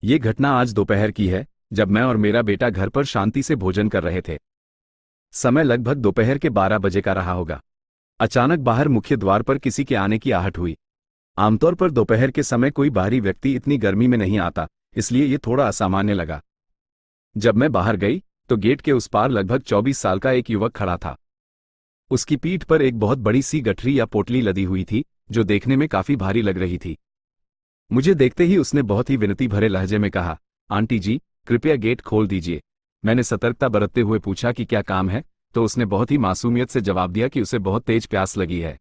ये घटना आज दोपहर की है, जब मैं और मेरा बेटा घर पर शांति से भोजन कर रहे थे। समय लगभग दोपहर के 12 बजे का रहा होगा। अचानक बाहर मुख्य द्वार पर किसी के आने की आहट हुई। आमतौर पर दोपहर के समय कोई बाहरी व्यक्ति इतनी गर्मी में नहीं आता, इसलिए ये थोड़ा असामान्य लगा। जब मैं बाहर गई तो गेट के उस पार लगभग 24 साल का एक युवक खड़ा था। उसकी पीठ पर एक बहुत बड़ी सी गठरी या पोटली लदी हुई थी, जो देखने में काफी भारी लग रही थी। मुझे देखते ही उसने बहुत ही विनती भरे लहजे में कहा, आंटी जी, कृपया गेट खोल दीजिए। मैंने सतर्कता बरतते हुए पूछा कि क्या काम है, तो उसने बहुत ही मासूमियत से जवाब दिया कि उसे बहुत तेज प्यास लगी है।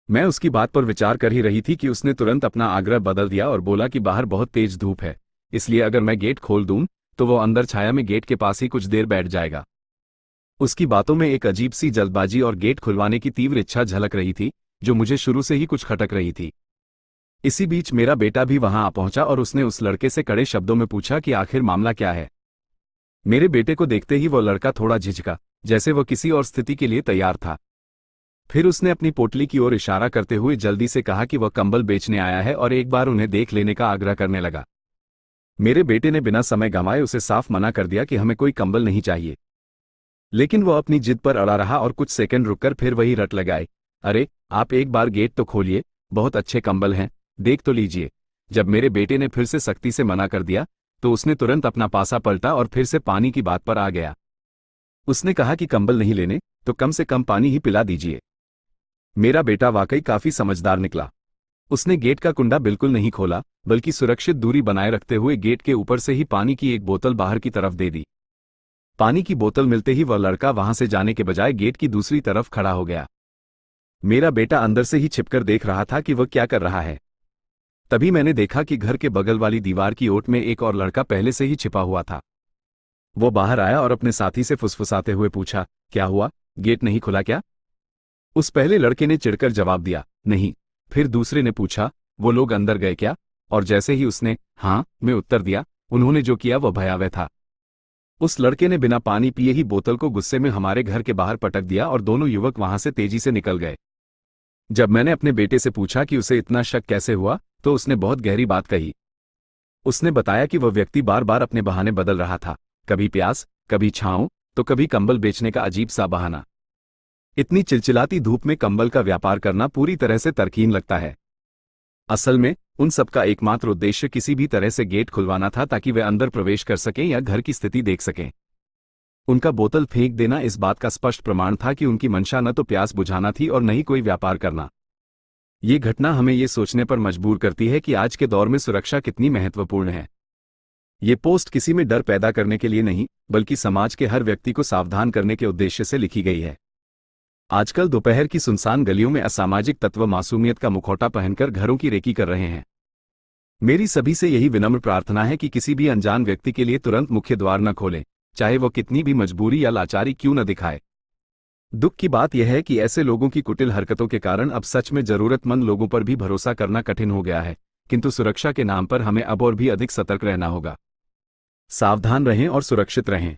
मैं उसकी बात पर विचार कर ही रही थी कि उसने तुरंत अपना आग्रह बदल दिया और बोला कि बाहर बहुत तेज धूप है, इसलिए अगर मैं गेट खोल दूं तो वो अंदर छाया में गेट के पास ही कुछ देर बैठ जाएगा। उसकी बातों में एक अजीब सी जल्दबाजी और गेट खुलवाने की तीव्र इच्छा झलक रही थी, जो मुझे शुरू से ही कुछ खटक रही थी। इसी बीच मेरा बेटा भी वहां आ पहुंचा और उसने उस लड़के से कड़े शब्दों में पूछा कि आखिर मामला क्या है। मेरे बेटे को देखते ही वो लड़का थोड़ा झिझका, जैसे वह किसी और स्थिति के लिए तैयार था। फिर उसने अपनी पोटली की ओर इशारा करते हुए जल्दी से कहा कि वह कंबल बेचने आया है और एक बार उन्हें देख लेने का आग्रह करने लगा। मेरे बेटे ने बिना समय गंवाए उसे साफ मना कर दिया कि हमें कोई कंबल नहीं चाहिए, लेकिन वह अपनी जिद पर अड़ा रहा और कुछ सेकंड रुककर फिर वही रट लगाए, अरे आप एक बार गेट तो खोलिए, बहुत अच्छे कंबल हैं, देख तो लीजिए। जब मेरे बेटे ने फिर से सख्ती से मना कर दिया तो उसने तुरंत अपना पासा पलटा और फिर से पानी की बात पर आ गया। उसने कहा कि कंबल नहीं लेने तो कम से कम पानी ही पिला दीजिए। मेरा बेटा वाकई काफी समझदार निकला। उसने गेट का कुंडा बिल्कुल नहीं खोला, बल्कि सुरक्षित दूरी बनाए रखते हुए गेट के ऊपर से ही पानी की एक बोतल बाहर की तरफ दे दी। पानी की बोतल मिलते ही वह लड़का वहां से जाने के बजाय गेट की दूसरी तरफ खड़ा हो गया। मेरा बेटा अंदर से ही छिपकर देख रहा था कि वह क्या कर रहा है। तभी मैंने देखा कि घर के बगल वाली दीवार की ओट में एक और लड़का पहले से ही छिपा हुआ था। वो बाहर आया और अपने साथी से फुसफुसाते हुए पूछा, क्या हुआ, गेट नहीं खुला क्या? उस पहले लड़के ने चिढ़कर जवाब दिया, नहीं। फिर दूसरे ने पूछा, वो लोग अंदर गए क्या? और जैसे ही उसने हाँ में उत्तर दिया, उन्होंने जो किया वह भयावह था। उस लड़के ने बिना पानी पिए ही बोतल को गुस्से में हमारे घर के बाहर पटक दिया और दोनों युवक वहां से तेजी से निकल गए। जब मैंने अपने बेटे से पूछा कि उसे इतना शक कैसे हुआ, तो उसने बहुत गहरी बात कही। उसने बताया कि वह व्यक्ति बार बार अपने बहाने बदल रहा था, कभी प्यास, कभी छांव, तो कभी कंबल बेचने का अजीब सा बहाना। इतनी चिलचिलाती धूप में कंबल का व्यापार करना पूरी तरह से तरकीन लगता है। असल में उन सबका एकमात्र उद्देश्य किसी भी तरह से गेट खुलवाना था ताकि वे अंदर प्रवेश कर सकें या घर की स्थिति देख सकें। उनका बोतल फेंक देना इस बात का स्पष्ट प्रमाण था कि उनकी मंशा न तो प्यास बुझाना थी और न ही कोई व्यापार करना। ये घटना हमें ये सोचने पर मजबूर करती है कि आज के दौर में सुरक्षा कितनी महत्वपूर्ण है। ये पोस्ट किसी में डर पैदा करने के लिए नहीं, बल्कि समाज के हर व्यक्ति को सावधान करने के उद्देश्य से लिखी गई है। आजकल दोपहर की सुनसान गलियों में असामाजिक तत्व मासूमियत का मुखौटा पहनकर घरों की रेकी कर रहे हैं। मेरी सभी से यही विनम्र प्रार्थना है कि किसी भी अनजान व्यक्ति के लिए तुरंत मुख्य द्वार न खोलें, चाहे वो कितनी भी मजबूरी या लाचारी क्यों न दिखाए। दुख की बात यह है कि ऐसे लोगों की कुटिल हरकतों के कारण अब सच में जरूरतमंद लोगों पर भी भरोसा करना कठिन हो गया है, किंतु सुरक्षा के नाम पर हमें अब और भी अधिक सतर्क रहना होगा। सावधान रहें और सुरक्षित रहें।